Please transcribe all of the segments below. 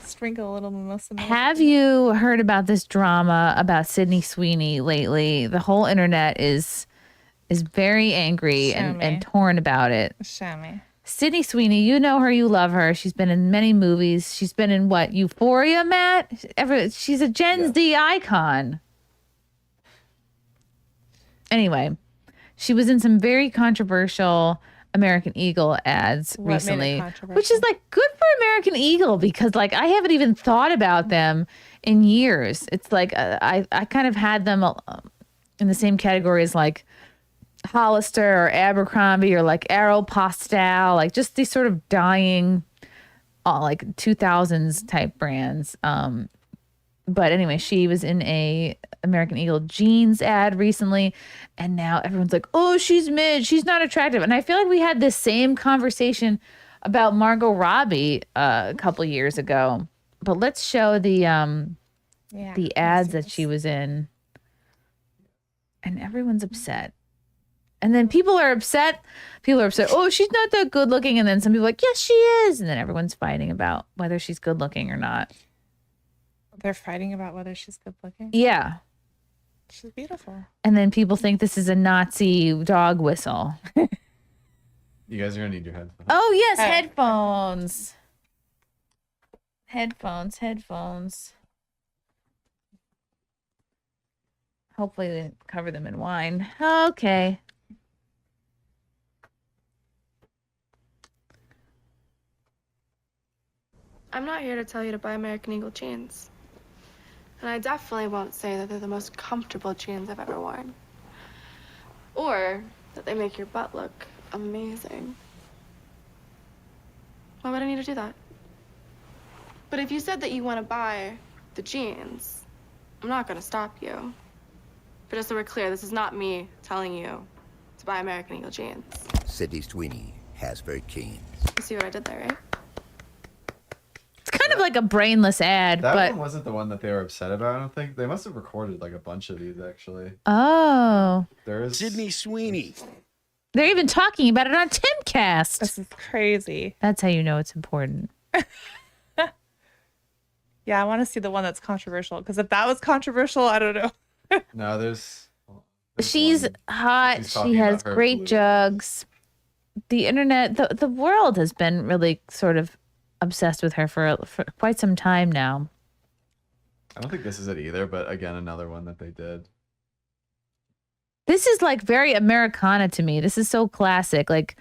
Sprinkle a little mimosa. Have you heard about this drama about Sydney Sweeney lately? The whole internet is very angry and torn about it. Show me. Sydney Sweeney, you know her, you love her. She's been in many movies. She's been in what? Euphoria, Matt? She's a Gen Z icon. Anyway, she was in some very controversial American Eagle ads recently, which is like good for American Eagle because like I haven't even thought about them in years. It's like I kind of had them in the same category as like Hollister or Abercrombie or like Aéropostale, like just these sort of dying like 2000s type brands. But anyway, she was in a American Eagle jeans ad recently, and now everyone's like, oh, she's mid, she's not attractive. And I feel like we had this same conversation about Margot Robbie a couple years ago. But let's show the ads that she was in. And everyone's upset. And then people are upset. Oh, she's not that good looking. And then some people are like, yes, she is. And then everyone's fighting about whether she's good looking or not. They're fighting about whether she's good looking? Yeah. She's beautiful. And then people think this is a Nazi dog whistle. You guys are going to need your headphones. Oh, yes, headphones. Headphones. Hopefully they didn't cover them in wine. Okay. I'm not here to tell you to buy American Eagle jeans. And I definitely won't say that they're the most comfortable jeans I've ever worn. Or that they make your butt look amazing. Why would I need to do that? But if you said that you want to buy the jeans, I'm not going to stop you. But just so we're clear, this is not me telling you to buy American Eagle jeans. Sydney Sweeney has very keen. You see what I did there, right? It's kind of like a brainless ad, that but one wasn't the one that they were upset about. I don't think they must have recorded like a bunch of these actually. Oh, there is Sydney Sweeney. They're even talking about it on Timcast. This is crazy. That's how you know it's important. Yeah, I want to see the one that's controversial because if that was controversial, I don't know. No, there's she's one. hot. She has great blue jugs. The internet, the world has been really sort of obsessed with her for quite some time now. I don't think this is it either, but again, another one that they did. This is like very Americana to me. This is so classic, like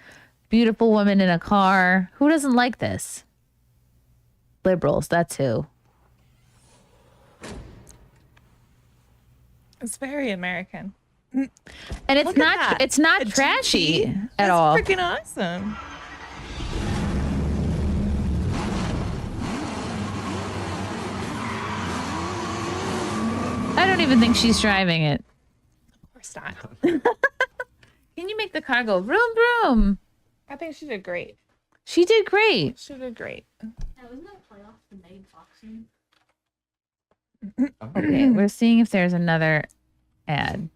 beautiful woman in a car. Who doesn't like this? Liberals, that's who. It's very American. And it's not trashy at all. It's freaking awesome. I don't even think she's driving it. Of course not. Can you make the car go vroom vroom? I think she did great. She did great. She did great. Now, isn't that playoffs the main PacSun? Okay, we're seeing if there's another ad.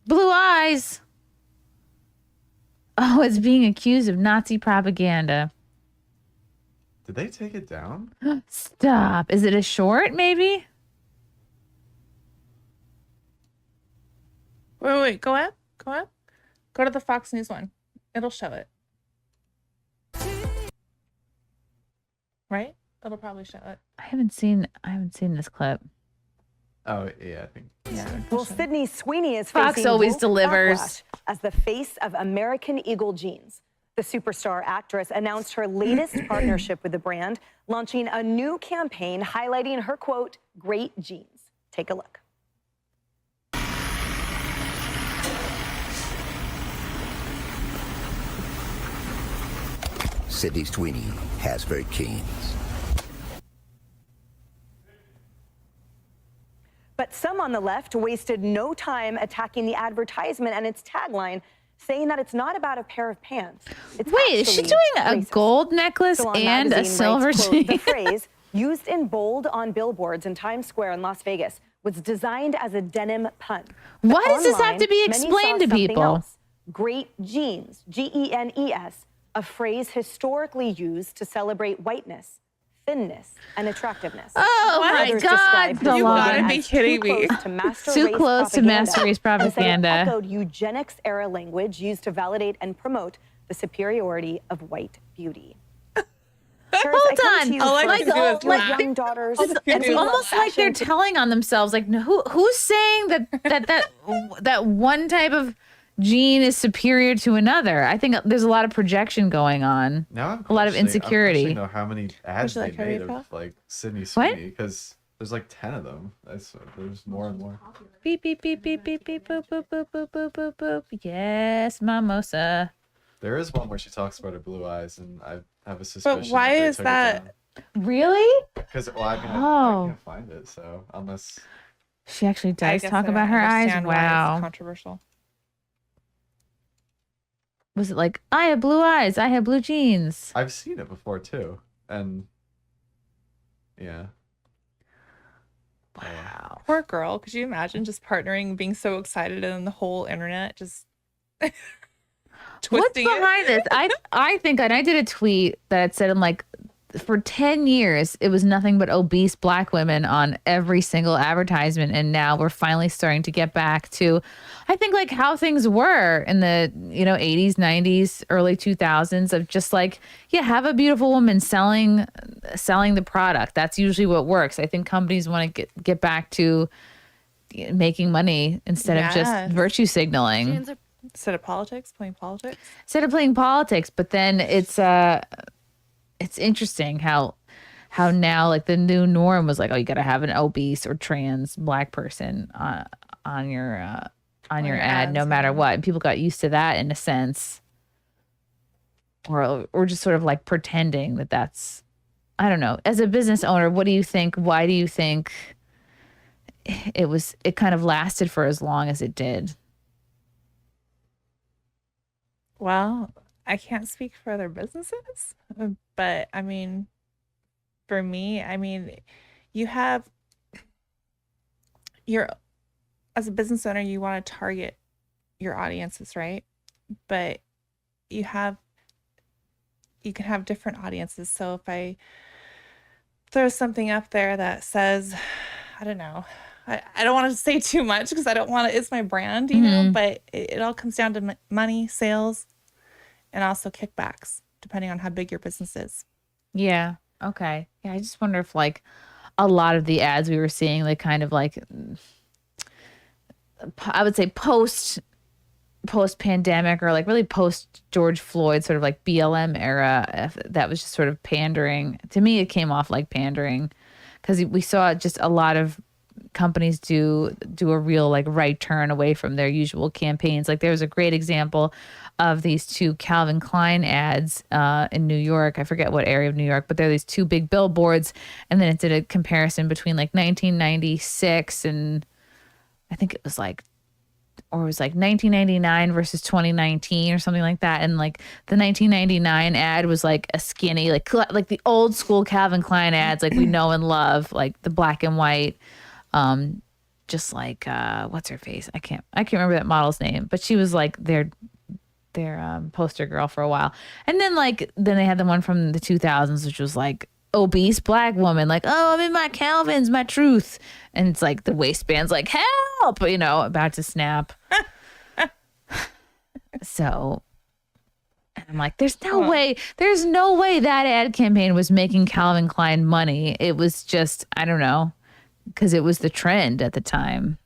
Blue eyes. Oh, it's being accused of Nazi propaganda. Did they take it down? Stop. Is it a short, maybe? Wait. Go up. Go to the Fox News one. It'll show it. Right? It'll probably show it. I haven't seen this clip. Oh yeah, I think. Yeah. Well, Sydney Sweeney is Fox facing always woke delivers. backlash as the face of American Eagle jeans. The superstar actress announced her latest partnership with the brand, launching a new campaign highlighting her, quote, great jeans. Take a look. Sydney Sweeney has very keen. But some on the left wasted no time attacking the advertisement and its tagline, saying that it's not about a pair of pants. It's Wait, is she doing a racist. gold necklace Salon and a Magazine silver writes, quote, chain? the phrase, used in bold on billboards in Times Square in Las Vegas, was designed as a denim pun. But Why does this have online, to be many explained saw to something people? else. Great jeans, Genes, a a phrase historically used to celebrate whiteness, thinness, and attractiveness. Oh my Others God, described this You gotta slogan be as kidding too me. close to master Too race close to master race and said it propaganda. echoed eugenics-era language used to validate and promote the superiority of white beauty. Paris, I come on. to you All I first can do is with laugh. young daughters. All I can and do we is love Almost like they're fashion telling on themselves. Like, who's saying that one type of gene is superior to another? I think there's a lot of projection going on. Now I'm a lot of questioning- insecurity. I know how many ads you they like Harry made Potter? of like Sydney What? Sweeney because there's like 10 of them. There's more and more. Beep beep beep beep beep beep boop boop boop boop boop boop boop. Yes, mimosa. There is one where she talks about her blue eyes, and I have a suspicion. why is that- Really? Because I Oh. can't find it. So unless She actually I does guess talk I don't about her eyes. understand why it's Wow. controversial. Was it like I have blue eyes, I have blue jeans? I've seen it before too, and yeah. Wow. Poor girl. Could you imagine just partnering, being so excited, and the whole internet just What's twisting it? behind this? I think, and I did a tweet that said, I'm like, for 10 years, it was nothing but obese black women on every single advertisement. And now we're finally starting to get back to, I think, like how things were in the, 80s, 90s, early 2000s of just like, yeah, have a beautiful woman selling the product. That's usually what works. I think companies want to get back to making money instead of just Yes. virtue signaling. Jeans are Instead of politics, playing politics. Instead of playing politics, but then it's interesting how now like the new norm was like, oh, you got to have an obese or trans black person on your ad ads, no matter yeah. what. And people got used to that in a sense, or just sort of like pretending that that's, I don't know. As a business owner, what do you think? Why do you think it kind of lasted for as long as it did? Well, I can't speak for other businesses, but I mean, for me, I mean, you have as a business owner, you want to target your audiences, right? But you can have different audiences. So if I throw something up there that says, I don't know, I don't want to say too much because I don't want to, it's my brand, you know, but it all comes down to money, sales, and also kickbacks, depending on how big your business is. Yeah. Okay. Yeah. I just wonder if like a lot of the ads we were seeing, like kind of like, I would say post pandemic or like really post George Floyd sort of like BLM era, if that was just sort of pandering. To me, it came off like pandering because we saw just a lot of companies do a real like right turn away from their usual campaigns. Like there was a great example of these two Calvin Klein ads in New York. I forget what area of New York, but there are these two big billboards, and then it did a comparison between like 1996 and I think it was like 1999 versus 2019 or something like that. And like the 1999 ad was like a skinny, like the old school Calvin Klein ads, like we know and love, like the black and white. Just like what's her face? I can't remember that model's name, but she was like their poster girl for a while. And then they had the one from the 2000s, which was like obese black woman, like, oh, I'm in my Calvins, my truth. And it's like the waistband's like, help, about to snap. So, and I'm like, there's no way that ad campaign was making Calvin Klein money. It was just, I don't know, because it was the trend at the time.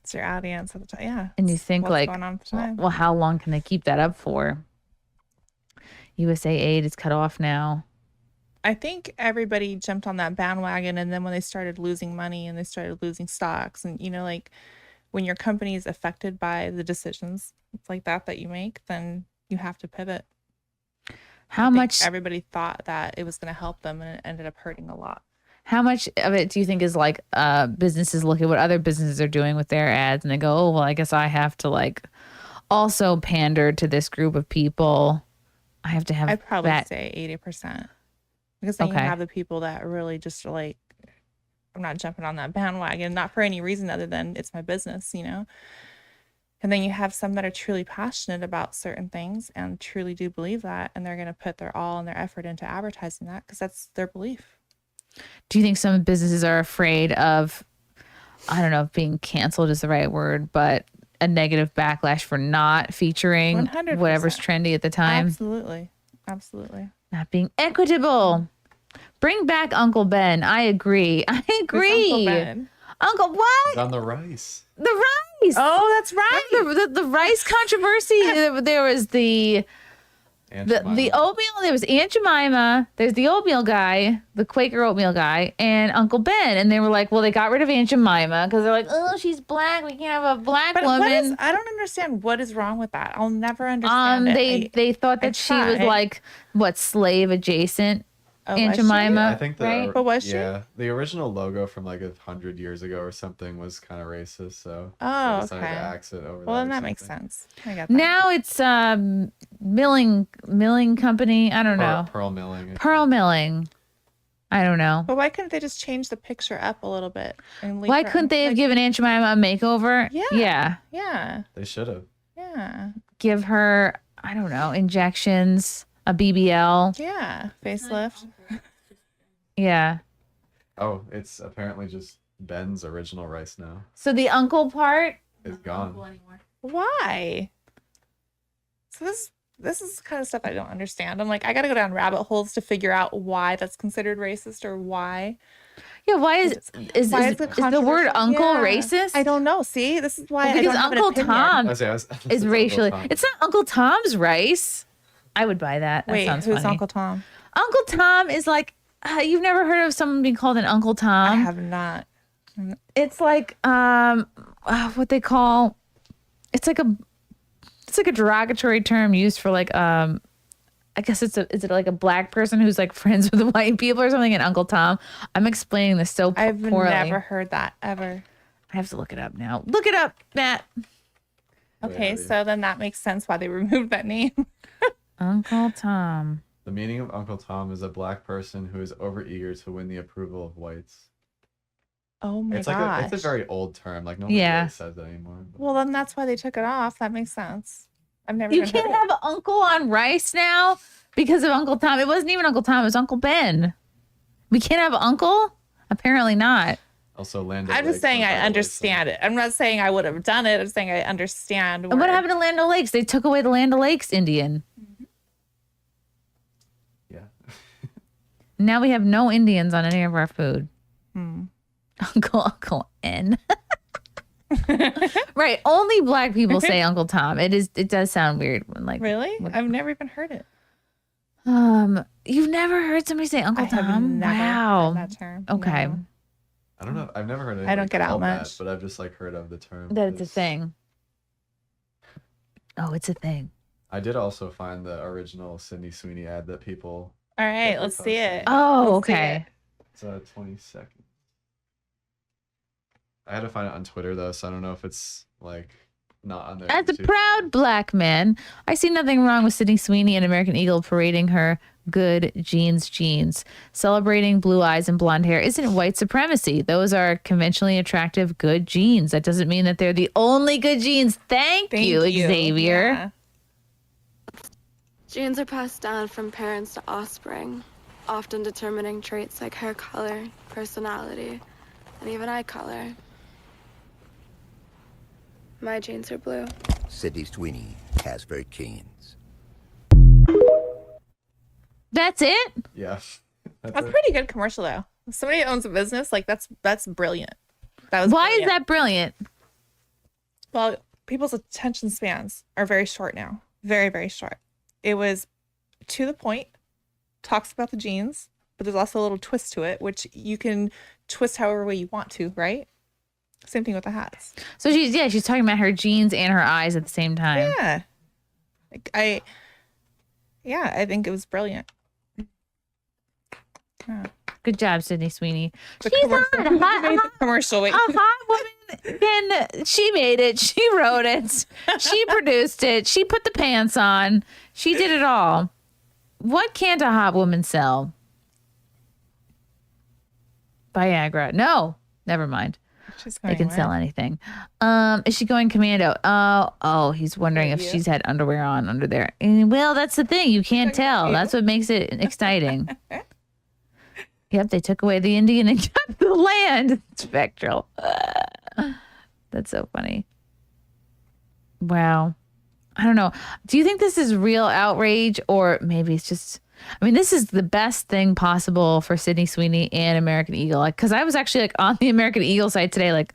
It's your audience at the time, yeah. And you think what's like, going on at the time. well, how long can they keep that up for? USA aid is cut off now. I think everybody jumped on that bandwagon, and then when they started losing money and they started losing stocks, and like when your company is affected by the decisions like that you make, then you have to pivot. How much everybody thought that it was going to help them, and it ended up hurting a lot. How much of it do you think is like businesses look at what other businesses are doing with their ads and they go, oh, well, I guess I have to like also pander to this group of people. I have to have I'd probably that. say 80%. Because then you Okay. have the people that really just are like, I'm not jumping on that bandwagon, not for any reason other than it's my business, And then you have some that are truly passionate about certain things and truly do believe that, and they're going to put their all and their effort into advertising that because that's their belief. Do you think some businesses are afraid of, I don't know if being canceled is the right word, but a negative backlash for not featuring 100%. whatever's trendy at the time? Absolutely. Absolutely. Not being equitable. Bring back Uncle Ben. I agree. I agree. Who's Uncle Ben? Uncle what? It's on the rice. The rice. Oh, that's right. Remember the rice controversy. There was the Aunt the Jemima. oatmeal. There was Aunt Jemima. There's the oatmeal guy, the Quaker oatmeal guy, and Uncle Ben. And they were like, well, they got rid of Aunt Jemima because they're like, oh, she's black. We can't have a black But woman. I don't understand what is wrong with that. I'll never understand it. They thought that she was tried. like what, slave adjacent. Oh, Aunt was she? Jemima. I think right? But was she? Yeah, the original logo from like 100 years ago or something was kind of racist, so Oh, they decided okay. to axe it over Well, that then or that makes something. sense. I got that. Now it's milling company. I don't know. Pearl milling. Pearl milling. I don't know. But why couldn't they just change the picture up a little bit? And leave Why her- couldn't they have like, given Aunt Jemima a makeover? Yeah. Yeah. Yeah. They should have. Yeah. Give her, I don't know, injections, a BBL. Yeah. Facelift. Yeah. Oh, it's apparently just Ben's original rice now. So the uncle part, It's Not gone. anymore. Why? So this is the kind of stuff I don't understand. I'm like, I gotta go down rabbit holes to figure out why that's considered racist or why. yeah, why is it the word controversial? uncle Yeah. racist? I don't know. See, this is why I because don't have an Uncle opinion. Tom It's is Uncle racially. Tom. It's not Uncle Tom's rice. I would buy that. That Wait, sounds who's funny. Uncle Tom? Uncle Tom is like, you've never heard of someone being called an Uncle I Tom? have not. It's like what they call, it's like a derogatory term used for like I guess is it like a black person who's like friends with the white people or something, and Uncle Tom. I'm explaining this so I've poorly. never heard that ever. I have to look it up now. Look it up, Matt. Okay, Yeah. so then that makes sense why they removed that name. Uncle Tom. The meaning of Uncle Tom is a black person who is overeager to win the approval of whites. Oh my It's gosh. like it's a very old term. Like no one Yeah. really says that anymore. but- Well, then that's why they took it off. That makes sense. I've never You even can't heard have Uncle on rice now because of Uncle Tom. It wasn't even Uncle Tom. It was Uncle Ben. We can't have Uncle? Apparently not. Also, Land. I'm just saying I understand it. I'm not saying I would have done it. I'm saying I understand. And what where- happened to Land O'Lakes? They took away the Land O'Lakes Indian. Yeah. Now we have no Indians on any of our food. Hmm. Uncle N. Right. Only black people say Uncle Tom. It does sound weird when like Really? I've never even heard it. you've never heard somebody say Uncle I have Tom? never Wow. heard that term. Okay. No. I don't know. I've never heard. I don't get out called that, much. but I've just like heard of the term. That it's a 'cause thing. Oh, it's a thing. I did also find the original Sydney Sweeney ad that people. All right, Yeah, let's that's see awesome. it. Oh, Let's see okay. It's 20 seconds. I had to find it on Twitter though, so I don't know if it's like not on there. As a proud black man, I see nothing wrong with Sydney Sweeney and American Eagle parading her good jeans, celebrating blue eyes and blonde hair isn't white supremacy. Those are conventionally attractive, good genes. That doesn't mean that they're the only good genes. Thank you, Xavier. Yeah. Genes are passed down from parents to offspring, often determining traits like hair color, personality, and even eye color. My genes are blue. Sydney Sweeney has very genes. That's it? Yeah. That's a pretty good commercial though. If somebody owns a business, like that's brilliant. That was Why is brilliant. that brilliant? Well, people's attention spans are very short now. Very, very short. It was to the point, talks about the genes, but there's also a little twist to it, which you can twist however way you want to, right? Same thing with the hats. So she's talking about her jeans and her eyes at the same time. Yeah. Like I think it was brilliant. Yeah. Good job, Sydney Sweeney. The She's commercial. on Who hot, made the commercial. Wait. a hot woman can, she made it, she wrote it, she produced it, she put the pants on, she did it all. What can't a hot woman sell? Viagra. No, never mind. They can sell anything. Is she going commando? Oh, he's wondering if she's had underwear on under there. And, well, that's the thing. You can't tell. That's what makes it exciting. Yep, they took away the Indian and got the land. Spectral. That's so funny. Wow. I don't know. Do you think this is real outrage, or maybe it's just... I mean, this is the best thing possible for Sydney Sweeney and American Eagle. Because I was actually like on the American Eagle site today, like,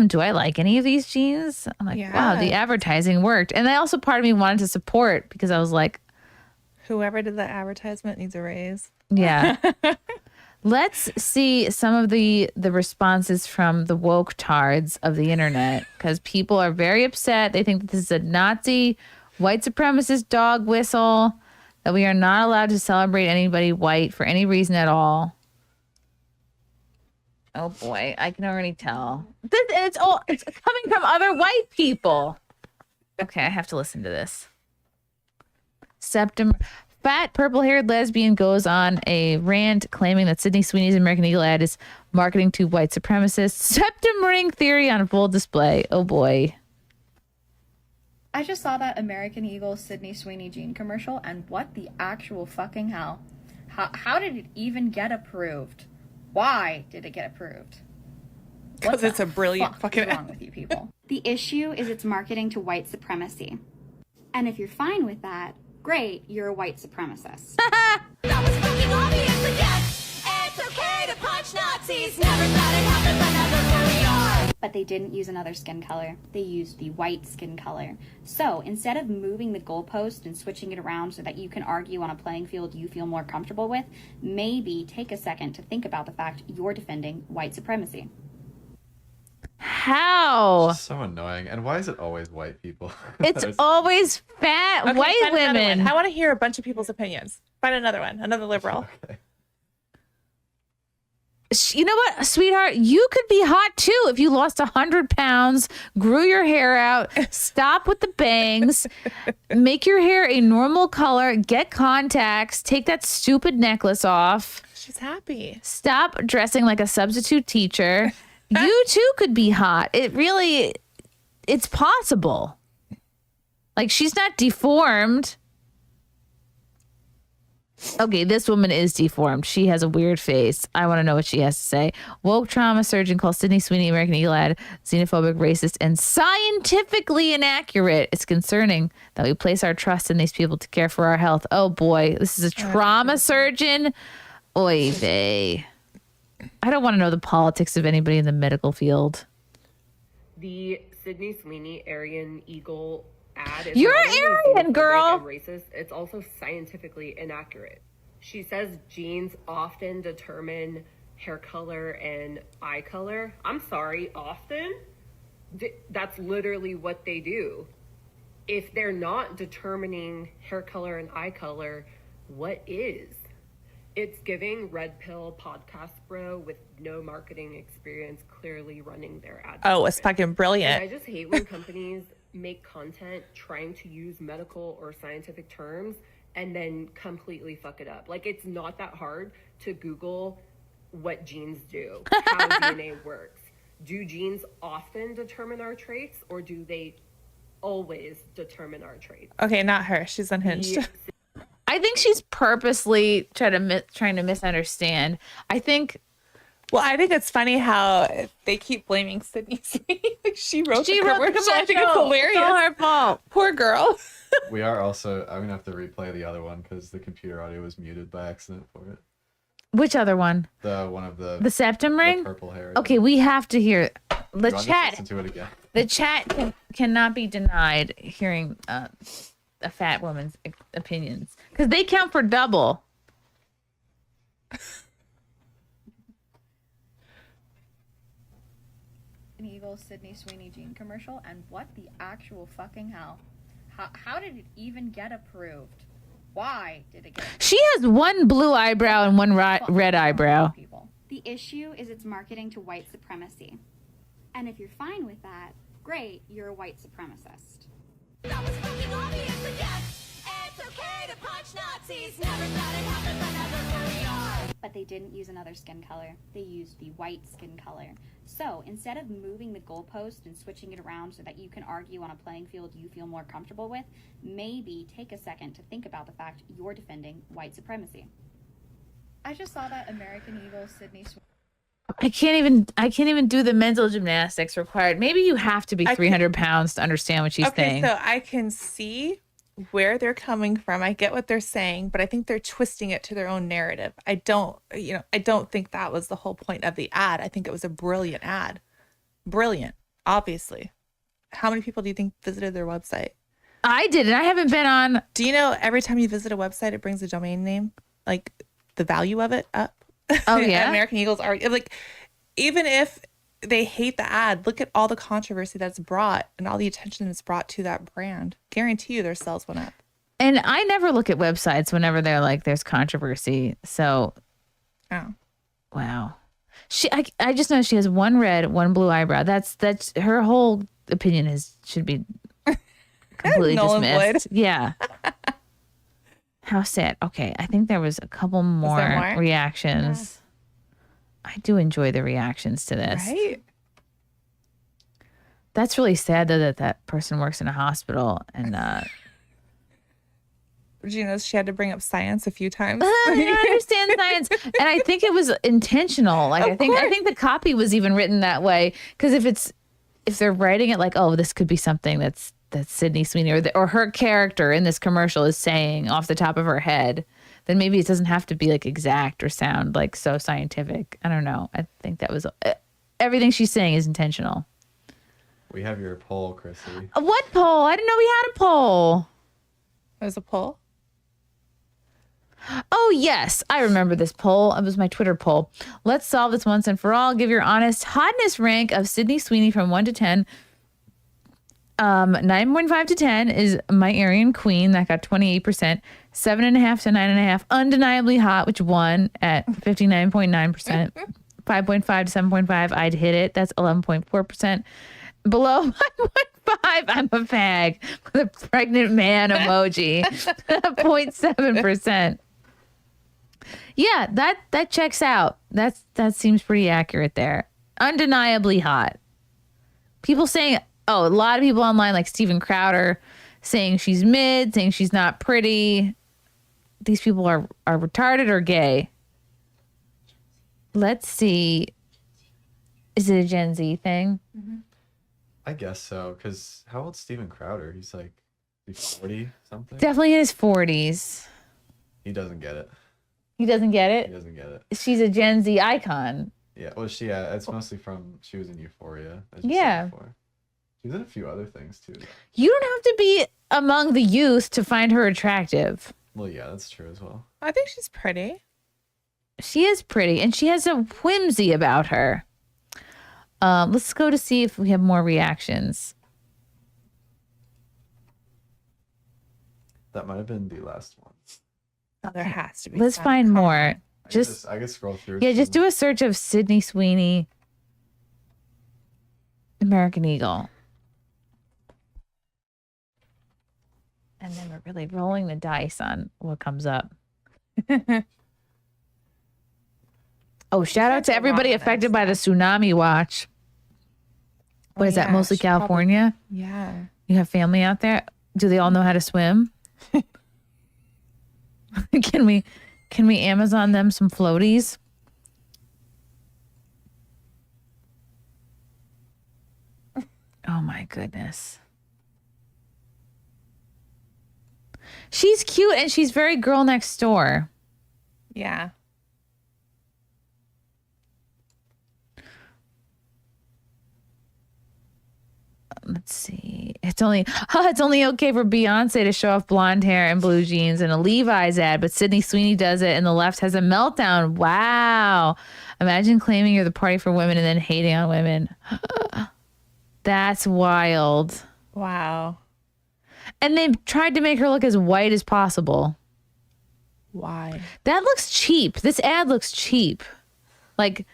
do I like any of these jeans? I'm like, wow, the advertising worked. And I also, part of me wanted to support because I was like, whoever did the advertisement needs a raise. Yeah. Let's see some of the responses from the woke tards of the internet, because people are very upset. They think that this is a Nazi white supremacist dog whistle, that we are not allowed to celebrate anybody white for any reason at all. Oh boy, I can already tell. It's coming from other white people. Okay, I have to listen to this. September. Fat purple-haired lesbian goes on a rant claiming that Sydney Sweeney's American Eagle ad is marketing to white supremacists. Septum ring theory on full display. Oh boy. I just saw that American Eagle Sydney Sweeney jean commercial, and what the actual fucking hell? How did it even get approved? Why did it get approved? Because it's a brilliant fucking wrong with you people? The issue is it's marketing to white supremacy. And if you're fine with that, great, you're a white supremacist. That was fucking obvious, and yes, it's okay to punch Nazis. Never thought it happened, but now look where we are. But they didn't use another skin color. They used the white skin color. So instead of moving the goalpost and switching it around so that you can argue on a playing field you feel more comfortable with, maybe take a second to think about the fact you're defending white supremacy. How? So annoying. And why is it always white people? It's always fat white women. I want to hear a bunch of people's opinions. Find another one, another liberal. Okay. You know what, sweetheart? You could be hot too if you lost 100 pounds, grew your hair out, stop with the bangs, make your hair a normal color, get contacts, take that stupid necklace off. She's happy. Stop dressing like a substitute teacher. You too could be hot. It's possible. Like, she's not deformed. Okay, this woman is deformed. She has a weird face. I want to know what she has to say. Woke trauma surgeon calls Sydney Sweeney American Eagle ad xenophobic, racist, and scientifically inaccurate. It's concerning that we place our trust in these people to care for our health. Oh boy, this is a trauma surgeon. Oy vey. I don't want to know the politics of anybody in the medical field. The Sydney Sweeney American Eagle ad is You're Aryan, girl. And racist. It's also scientifically inaccurate. She says genes often determine hair color and eye color. I'm sorry, often? That's literally what they do. If they're not determining hair color and eye color, what is? It's giving red pill podcast bro with no marketing experience clearly running their ad. Oh, it's fucking brilliant. And I just hate when companies make content trying to use medical or scientific terms and then completely fuck it up. Like, it's not that hard to Google what genes do, how DNA works. Do genes often determine our traits, or do they always determine our traits? Okay, not her. She's unhinged. I think she's purposely trying to misunderstand. I think it's funny how they keep blaming Sydney Sweeney. Like, she wrote the commercial. I think it's hilarious. It's all her fault. Poor girl. We are also... I'm going to have to replay the other one because the computer audio was muted by accident for it. Which other one? The one of the septum ring? Purple hair. Okay, we have to hear the chat. Listen to it again. The chat cannot be denied hearing a fat woman's opinions because they count for double. An Eagle Sydney Sweeney jean commercial, and what the actual fucking hell? How did it even get approved? Why did it get approved? She has one blue eyebrow and one red eyebrow. The issue is it's marketing to white supremacy. And if you're fine with that, great, you're a white supremacist. That was fucking obvious, and yes, it's okay to punch Nazis. Never thought it happened, but now look where we are. but they didn't use another skin color. They used the white skin color. So instead of moving the goalpost and switching it around so that you can argue on a playing field you feel more comfortable with, maybe take a second to think about the fact you're defending white supremacy. I just saw that American Eagle Sydney Sweeney. I can't even do the mental gymnastics required. Maybe you have to be 300 pounds to understand what she's saying. So I can see where they're coming from. I get what they're saying, but I think they're twisting it to their own narrative. I don't think that was the whole point of the ad. I think it was a brilliant ad. Brilliant, obviously. How many people do you think visited their website? I didn't. I haven't been on. Do you know every time you visit a website, it brings a domain name, like the value of it up? Oh yeah. American Eagles are like, even if they hate the ad, look at all the controversy that's brought and all the attention that's brought to that brand. Guarantee you their sales went up. And I never look at websites whenever they're like, there's controversy. So, wow. I just know she has one red, one blue eyebrow. That's her whole opinion should be completely dismissed. Yeah. How sad. Okay, I think there was a couple more reactions. Yeah. I do enjoy the reactions to this. Right? That's really sad though that person works in a hospital and Regina, she had to bring up science a few times. I understand science. And I think it was intentional. Like I think the copy was even written that way. Because if they're writing it like, oh, this could be something that Sydney Sweeney or her character in this commercial is saying off the top of her head, then maybe it doesn't have to be like exact or sound like so scientific. I don't know. I think that was everything she's saying is intentional. We have your poll, Chrissie. What poll? I didn't know we had a poll. There's a poll? Oh, yes. I remember this poll. It was my Twitter poll. Let's solve this once and for all. Give your honest hotness rank of Sydney Sweeney from 1 to 10. 9.5 to 10 is My Aryan Queen. That got 28%. 7.5 to 9.5. Undeniably Hot, which won at 59.9%. 5.5 to 7.5. I'd Hit It. That's 11.4%. Below 5.5, I'm a fag with a pregnant man emoji. 0.7%. Yeah, that checks out. That seems pretty accurate there. Undeniably hot. People saying, a lot of people online like Steven Crowder saying she's mid, saying she's not pretty. These people are retarded or gay. Let's see. Is it a Gen Z thing? Mm-hmm. I guess so, because how old's Steven Crowder? He's like 40 something? Definitely in his 40s. He doesn't get it. He doesn't get it? He doesn't get it. She's a Gen Z icon. Yeah, well, it's mostly from, she was in Euphoria. As yeah. She was in a few other things, too. You don't have to be among the youth to find her attractive. Well, yeah, that's true as well. I think she's pretty. She is pretty, and she has a whimsy about her. Let's go to see if we have more reactions. That might have been the last one. Oh, there has to be. Let's find more. I can scroll through. Yeah, just do a search of Sydney Sweeney American Eagle. And then we're really rolling the dice on what comes up. Oh, shout out to everybody affected by the tsunami watch. What is that? Mostly California? Yeah. You have family out there? Do they all know how to swim? Can we Amazon them some floaties? Oh my goodness. She's cute and she's very girl next door. Yeah. Let's see. It's only okay for Beyonce to show off blonde hair and blue jeans in a Levi's ad, but Sydney Sweeney does it and the left has a meltdown. Wow. Imagine claiming you're the party for women and then hating on women. That's wild. Wow. And they've tried to make her look as white as possible. Why? That looks cheap. This ad looks cheap. Like,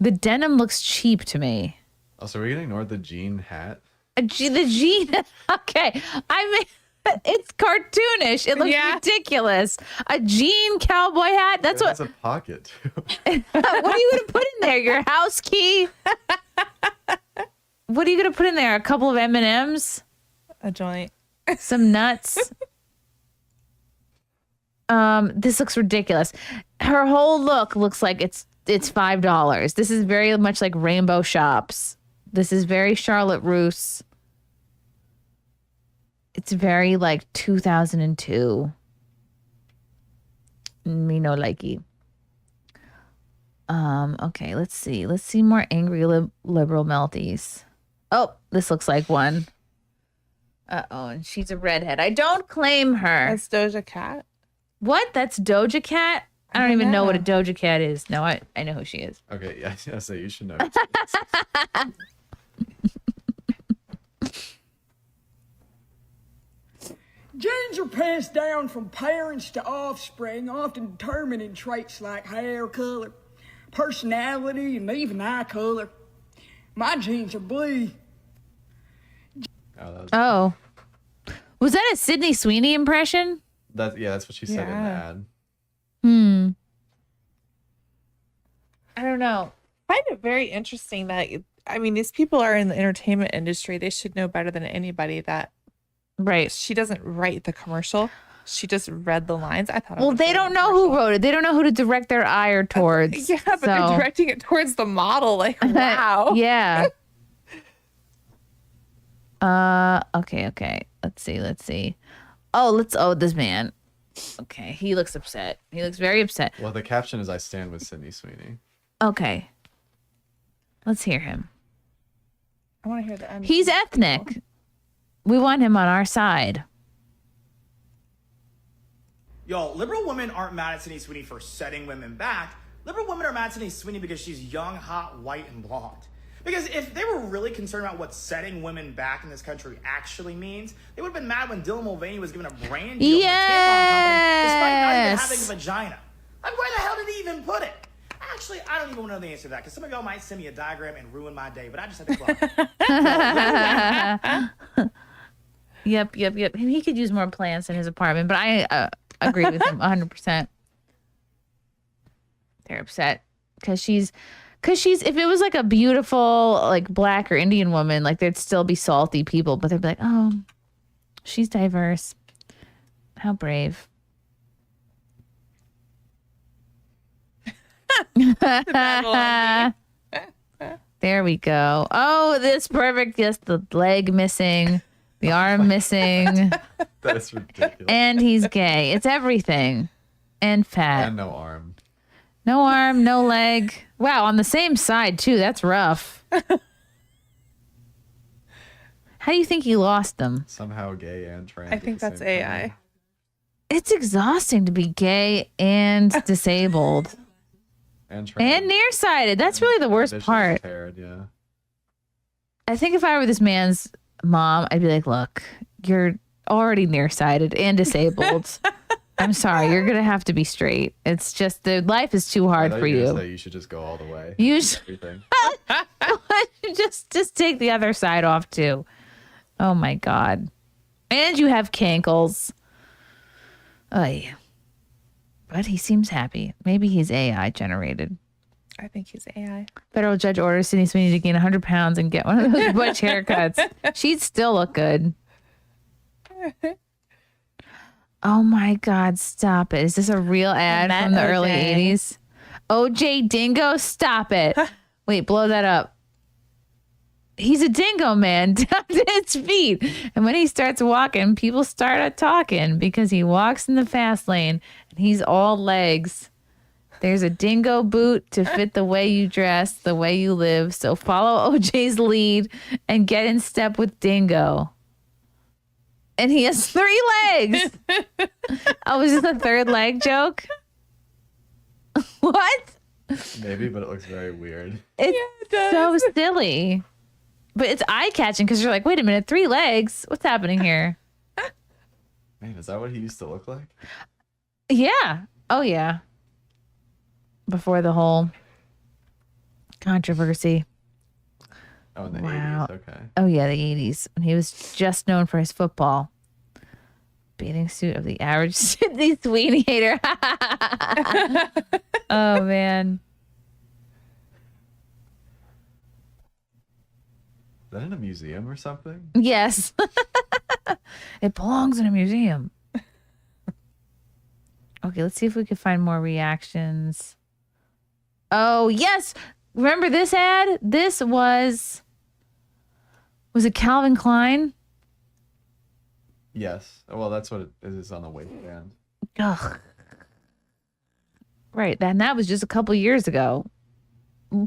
the denim looks cheap to me. Oh, so we're going to ignore the jean hat? The jean. Okay. It's cartoonish. It looks ridiculous. A jean cowboy hat. That's That's a pocket too. What are you going to put in there? Your house key? What are you going to put in there? A couple of M&Ms? A joint. Some nuts? This looks ridiculous. Her whole look looks like it's $5. This is very much like Rainbow Shops. This is very Charlotte Russe. It's very like 2002. Me no likey. Okay, let's see. Let's see more angry liberal melties. Oh, this looks like one. Uh-oh, and she's a redhead. I don't claim her. That's Doja Cat. What? That's Doja Cat? I don't even know what a Doja Cat is. No, I know who she is. Okay, yeah, so you should know. Genes are passed down from parents to offspring, often determining traits like hair color, personality, and even eye color. My genes are blue. Oh. Was that a Sydney Sweeney impression? That's what she said in the ad. I don't know. I find it very interesting that, I mean, these people are in the entertainment industry. They should know better than anybody that she doesn't write the commercial. She just read the lines. I thought. Well, they don't know who wrote it. They don't know who to direct their ire towards. Yeah, but they're directing it towards the model. Like, wow. Yeah. Okay. Let's see. Oh, this man. Okay, he looks upset. He looks very upset. Well, the caption is "I stand with Sydney Sweeney." Okay. Let's hear him. I want to hear the end. He's ethnic. We want him on our side. Yo, liberal women aren't mad at Sydney Sweeney for setting women back. Liberal women are mad at Sydney Sweeney because she's young, hot, white, and blonde. Because if they were really concerned about what setting women back in this country actually means, they would have been mad when Dylan Mulvaney was given a brand deal from a tampon company despite not even having a vagina. Like, where the hell did he even put it? Actually, I don't even want to know the answer to that because some of y'all might send me a diagram and ruin my day, but I just had to clock. Yep. He could use more plants in his apartment, but I agree with him 100%. They're upset because she's if it was like a beautiful like black or Indian woman, like there'd still be salty people, but they'd be like, oh, she's diverse. How brave. There we go. Oh, this perfect. Just the leg missing, the arm missing. That's ridiculous. And he's gay. It's everything. And fat. And no arm. No arm, no leg. Wow, on the same side too. That's rough. How do you think he lost them? Somehow gay and trans. I think that's AI. Time. It's exhausting to be gay and disabled. And nearsighted. That's really the worst part. Impaired, yeah. I think if I were this man's mom, I'd be like, look, you're already nearsighted and disabled. I'm sorry, you're gonna have to be straight. It's just the life is too hard for you. Say you should just go all the way. You should just take the other side off too. Oh my God. And you have cankles. Oh yeah. But he seems happy. Maybe he's AI generated. I think he's AI. Federal judge orders Sydney Sweeney to gain 100 pounds and get one of those butch haircuts. She'd still look good. Oh my God, stop it. Is this a real ad from the early 80s? OJ Dingo, stop it. Wait, blow that up. He's a dingo man down to his feet. And when he starts walking, people start talking because he walks in the fast lane and he's all legs. There's a dingo boot to fit the way you dress, the way you live. So follow OJ's lead and get in step with Dingo. And he has 3 legs. Oh, was this a third leg joke? What? Maybe, but it looks very weird. It's so silly. But it's eye-catching because you're like, wait a minute, 3 legs? What's happening here? Man, is that what he used to look like? Yeah. Oh, yeah. Before the whole controversy. Oh, in the 80s, okay. Oh, yeah, the 80s. When he was just known for his football. bathing suit of the average Sydney Sweeney hater. Oh, man. Is that in a museum or something? Yes. It belongs in a museum. Okay, let's see if we can find more reactions. Oh, yes. Remember this ad? This was it Calvin Klein? Yes. Well, that's what it is on the waistband. Ugh. Right. And that was just a couple years ago.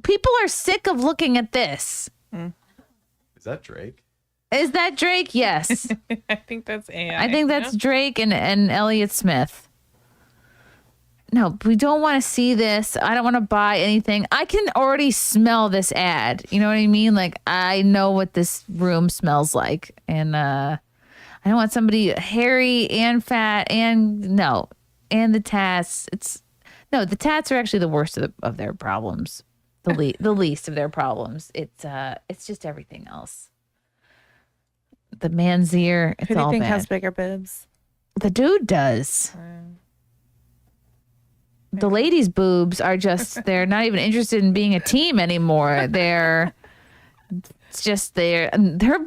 People are sick of looking at this. Is that Drake? Is that Drake? Yes. I think that's AI. I think that's Drake and Elliott Smith. No, we don't want to see this. I don't want to buy anything. I can already smell this ad. You know what I mean? Like, I know what this room smells like. And I don't want somebody hairy and fat and the tats. The tats are actually the worst of their problems. The least of their problems. It's just everything else. The man's ear. It's Who do you all think bad. has bigger boobs? The dude does. The ladies' boobs are they're not even interested in being a team anymore. Her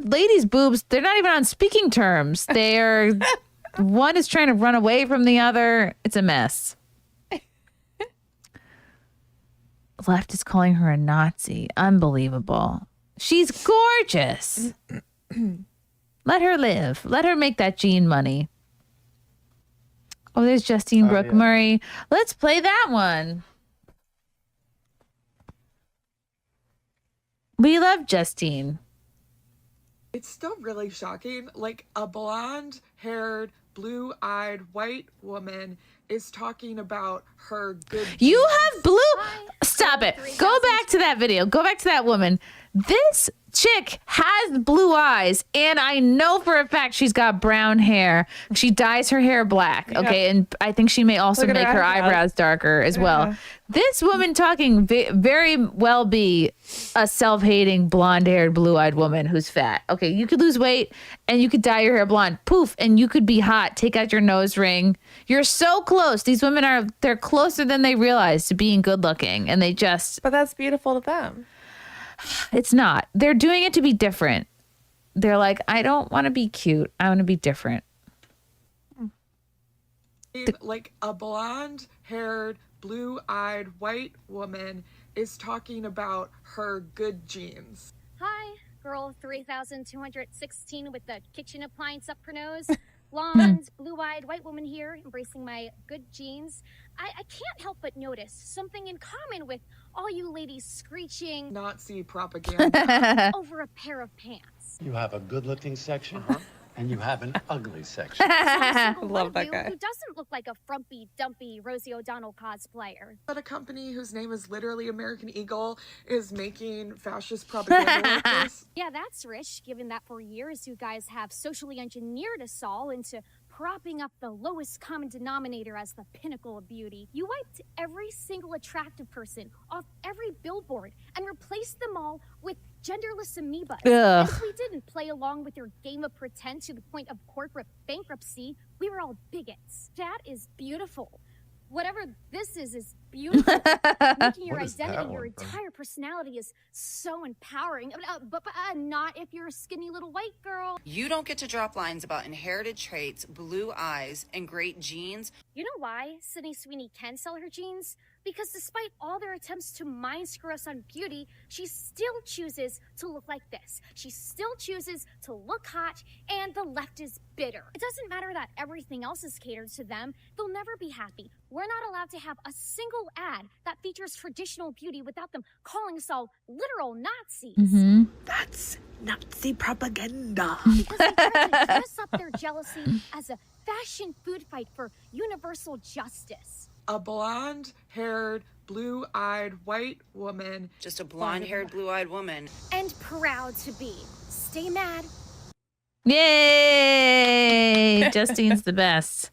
ladies' boobs, they're not even on speaking terms. One is trying to run away from the other. It's a mess. Left is calling her a Nazi. Unbelievable. She's gorgeous. Let her live. Let her make that jean money. Oh, there's Justine Brooke Murray. Let's play that one. We love Justine. It's still really shocking. Like, a blonde-haired, blue-eyed white woman is talking about her good You have blue... Stop it. Go back to that video. Go back to that woman. This chick has blue eyes, and I know for a fact she's got brown hair. She dyes her hair black, okay? Yeah. And I think she may also make her eyebrows darker as well. This woman talking very well be a self-hating, blonde-haired, blue-eyed woman who's fat. Okay, you could lose weight, and you could dye your hair blonde. Poof, and you could be hot. Take out your nose ring. You're so close. These women they're closer than they realize to being good-looking, and they just... But that's beautiful to them. It's not. They're doing it to be different. They're like, I don't want to be cute. I want to be different. Like, a blonde-haired, blue-eyed white woman is talking about her good genes. Hi, girl 3216 with the kitchen appliance up her nose. Blonde, blue-eyed white woman here, embracing my good genes. I can't help but notice something in common with all you ladies screeching Nazi propaganda over a pair of pants. You have a good-looking section, and you have an ugly section. Love that guy. Who doesn't look like a frumpy, dumpy Rosie O'Donnell cosplayer. But a company whose name is literally American Eagle is making fascist propaganda like this. Yeah, that's rich, given that for years you guys have socially engineered us all into propping up the lowest common denominator as the pinnacle of beauty. You wiped every single attractive person off every billboard and replaced them all with genderless amoebas. And if we didn't play along with your game of pretend to the point of corporate bankruptcy, we were all bigots. That is beautiful. Whatever this is beautiful. Making your identity, your entire personality is so empowering. But not if you're a skinny little white girl. You don't get to drop lines about inherited traits, blue eyes, and great genes. You know why Sydney Sweeney can sell her jeans? Because despite all their attempts to mind screw us on beauty, she still chooses to look like this. She still chooses to look hot, and the left is bitter. It doesn't matter that everything else is catered to them. They'll never be happy. We're not allowed to have a single ad that features traditional beauty without them calling us all literal Nazis. Mm-hmm. That's Nazi propaganda. Because they try to dress up their jealousy as a fashion food fight for universal justice. A blonde-haired, blue-eyed white woman. Just a blonde-haired, blue-eyed woman. And proud to be. Stay mad. Yay! Justine's the best.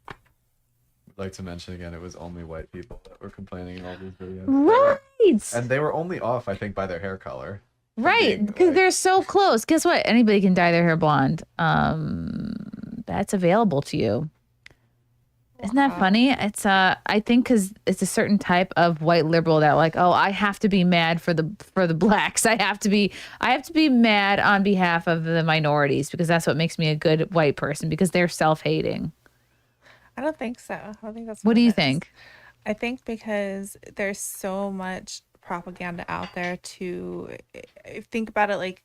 I'd like to mention again, it was only white people that were complaining in all these videos. Right! And they were only off, I think, by their hair color. Right, because they're so close. Guess what? Anybody can dye their hair blonde. Bad It's available to you. Isn't that funny? It's I think because it's a certain type of white liberal that like, oh, I have to be mad for the blacks. I have to be mad on behalf of the minorities because that's what makes me a good white person because they're self-hating. I don't think so. I don't think that's what do you think? I think because there's so much propaganda out there to think about it. Like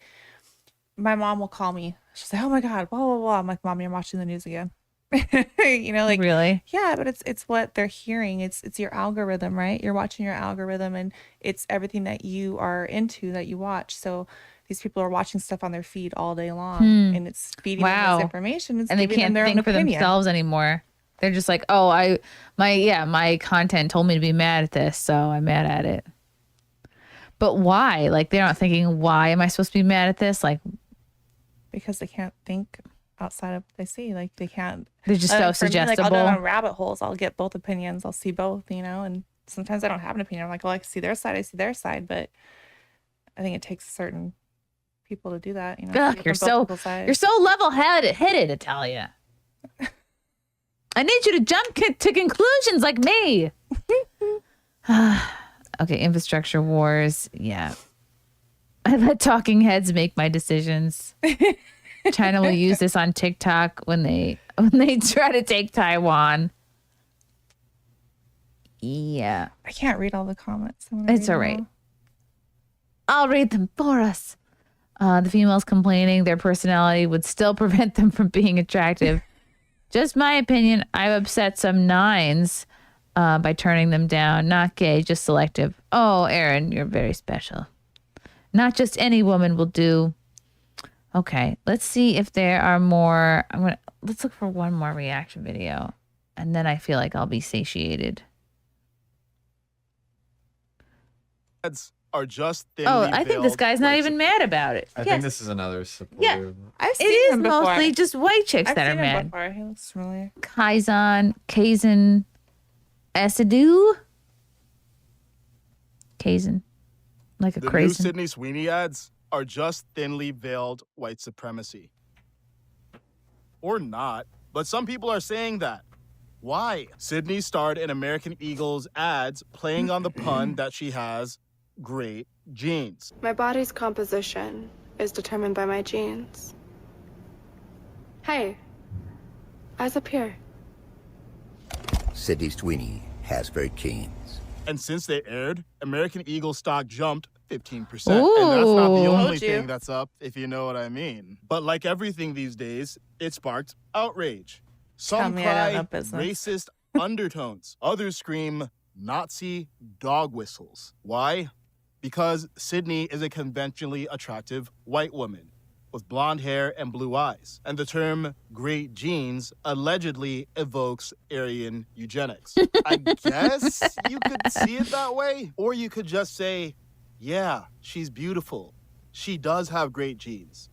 my mom will call me. She'll say, "Oh my God, blah blah blah." I'm like, "Mom, you're watching the news again." You know, like really? Yeah, but it's what they're hearing. It's your algorithm, right? You're watching your algorithm, and it's everything that you are into that you watch. So these people are watching stuff on their feed all day long, and it's feeding them this information. It's and they giving can't them their think own for opinion. themselves anymore. They're just like, oh, my content told me to be mad at this, so I'm mad at it. But why? Like they're not thinking, why am I supposed to be mad at this? Like because they can't think outside of what they see. Like they can't. They're just so suggestible. I'll go down rabbit holes. I'll get both opinions. I'll see both, you know. And sometimes I don't have an opinion. I'm like, well, I see their side. I see their side. But I think it takes certain people to do that. You know, ugh, you're so level-headed, Italia. I need you to jump to conclusions like me. Okay, infrastructure wars. Yeah. I let talking heads make my decisions. China will use this on TikTok when they try to take Taiwan. Yeah. I can't read all the comments. It's all right. I'll read them for us. The females complaining their personality would still prevent them from being attractive. Just my opinion. I've upset some 9s by turning them down. Not gay, just selective. Oh, Aaron, you're very special. Not just any woman will do. Okay, let's see if there are more. Let's look for one more reaction video, and then I feel like I'll be satiated. Are just I think this guy's not even mad about it. I think this is another supporter. Yeah, I've it seen is him before. mostly just white chicks I've that are seen him mad. before. He looks familiar. Kazan, Asidoo. Kazan, like a the crazy. new Sydney Sweeney ads are just thinly veiled white supremacy. Or not, but some people are saying that. Why? Sydney starred in American Eagle's ads playing on the pun that she has great genes. My body's composition is determined by my genes. Hey, eyes up here. Sydney Sweeney has very keens. And since they aired, American Eagle stock jumped 15%. And that's not the only thing that's up, if you know what I mean. But like everything these days, it sparked outrage. Some cry racist undertones. Others scream Nazi dog whistles. Why? Because Sydney is a conventionally attractive white woman with blonde hair and blue eyes. And the term great genes allegedly evokes Aryan eugenics. I guess you could see it that way. Or you could just say, yeah, she's beautiful. She does have great genes.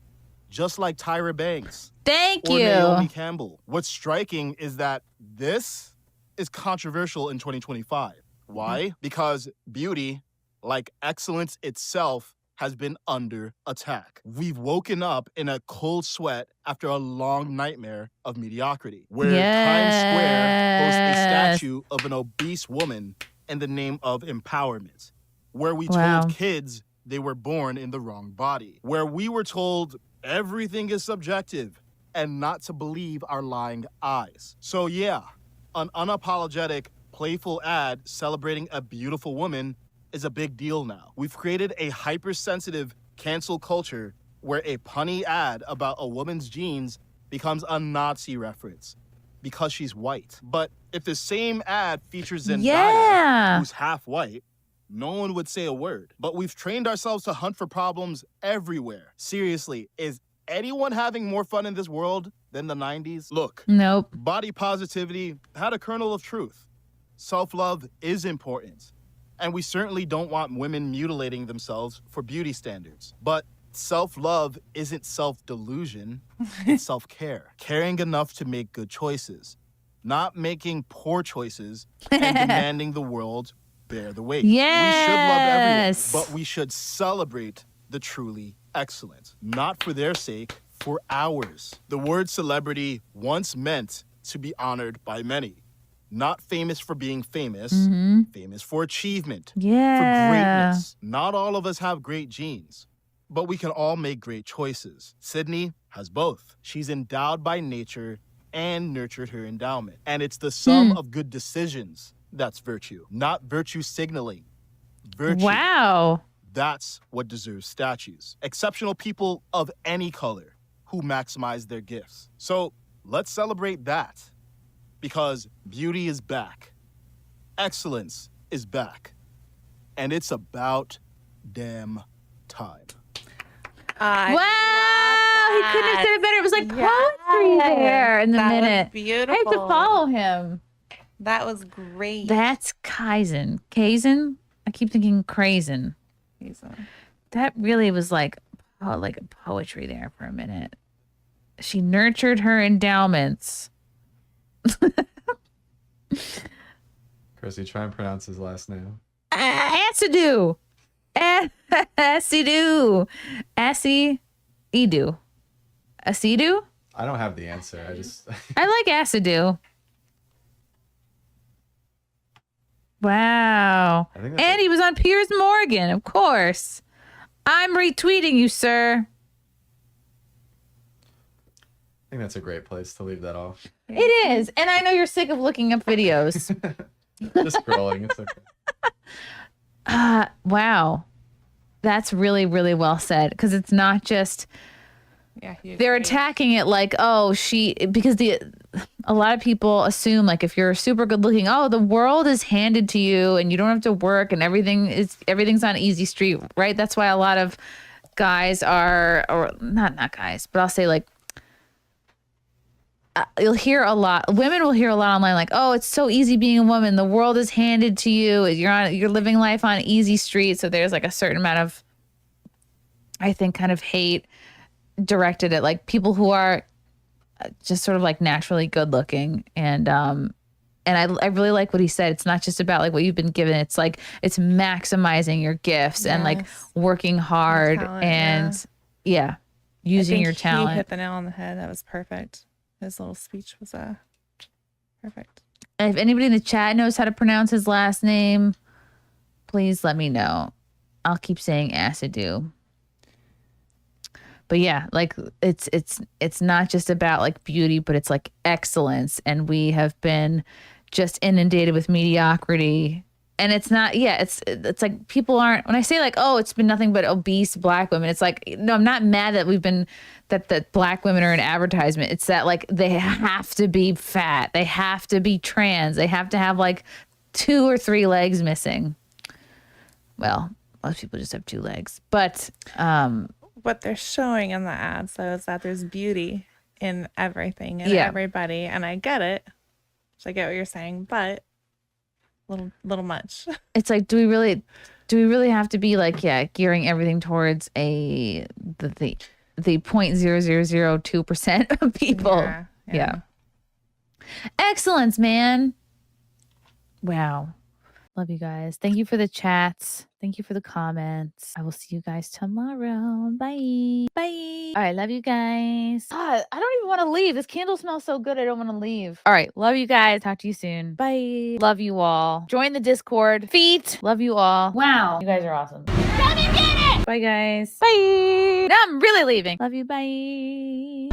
Just like Tyra Banks. Thank or you. Naomi Campbell. What's striking is that this is controversial in 2025. Why? Because beauty, like excellence itself, has been under attack. We've woken up in a cold sweat after a long nightmare of mediocrity, where Times Square hosts a statue of an obese woman in the name of empowerment, where we told kids they were born in the wrong body, where we were told everything is subjective and not to believe our lying eyes. So yeah, an unapologetic, playful ad celebrating a beautiful woman is a big deal now. We've created a hypersensitive cancel culture where a punny ad about a woman's genes becomes a Nazi reference because she's white. But if the same ad features Zendaya, who's half white, no one would say a word. But we've trained ourselves to hunt for problems everywhere. Seriously, is anyone having more fun in this world than the 90s? Look, nope. Body positivity had a kernel of truth. Self-love is important. And we certainly don't want women mutilating themselves for beauty standards. But self-love isn't self-delusion, it's self-care. Caring enough to make good choices, not making poor choices and demanding the world bear the weight. Yes. We should love everyone, but we should celebrate the truly excellent. Not for their sake, for hours. The word celebrity once meant to be honored by many. Not famous for being famous, famous for achievement, for greatness. Not all of us have great genes, but we can all make great choices. Sydney has both. She's endowed by nature and nurtured her endowment. And it's the sum of good decisions that's virtue, not virtue signaling. Virtue. Wow. That's what deserves statues. Exceptional people of any color who maximize their gifts. So let's celebrate that. Because beauty is back. Excellence is back. And it's about damn time. Wow! He couldn't have said it better. It was like poetry there in the minute. Beautiful. I have to follow him. That was great. That's Kaizen. Kaizen? I keep thinking Crazen. That really was like a poetry there for a minute. She nurtured her endowments. Chrissie, try and pronounce his last name. Asidoo. Asidoo. Asidoo. Asidoo? I don't have the answer. I just I like Asidoo. Wow. And he was on Piers Morgan, of course. I'm retweeting you, sir. I think that's a great place to leave that off. It is. And I know you're sick of looking up videos. Just scrolling. It's okay. Wow. That's really, really well said. Because it's not just... Yeah, they're attacking it like, because a lot of people assume like if you're super good looking, the world is handed to you and you don't have to work and everything's on easy street, right? That's why a lot of guys are, or not guys, but I'll say like, you'll hear a lot, women will hear a lot online like, it's so easy being a woman. The world is handed to you. You're living life on easy street. So there's like a certain amount of, I think, kind of hate directed at like people who are just sort of like naturally good looking. And I really like what he said. It's not just about like what you've been given. It's like, it's maximizing your gifts and like working hard and using your talent. He hit the nail on the head. That was perfect. His little speech was perfect. And if anybody in the chat knows how to pronounce his last name, please let me know. I'll keep saying Asidoo. But yeah, like it's not just about like beauty, but it's like excellence. And we have been just inundated with mediocrity. And it's not, it's like people aren't, when I say like, it's been nothing but obese black women, it's like, no, I'm not mad that that black women are an advertisement. It's that like they have to be fat. They have to be trans. They have to have like 2 or 3 legs missing. Well, most people just have 2 legs. But, what they're showing in the ads though is that there's beauty in everything and everybody, and I get it. So I get what you're saying, but little much. It's like, do we really have to be like gearing everything towards the 0.0002% of people? Yeah. Excellence, man. Wow. Love you guys. Thank you for the chats. Thank you for the comments. I will see you guys tomorrow. Bye. Bye. All right. Love you guys. God, I don't even want to leave. This candle smells so good. I don't want to leave. All right. Love you guys. Talk to you soon. Bye. Love you all. Join the Discord. Feet. Love you all. Wow. You guys are awesome. Come and get it. Bye, guys. Bye. Now I'm really leaving. Love you. Bye.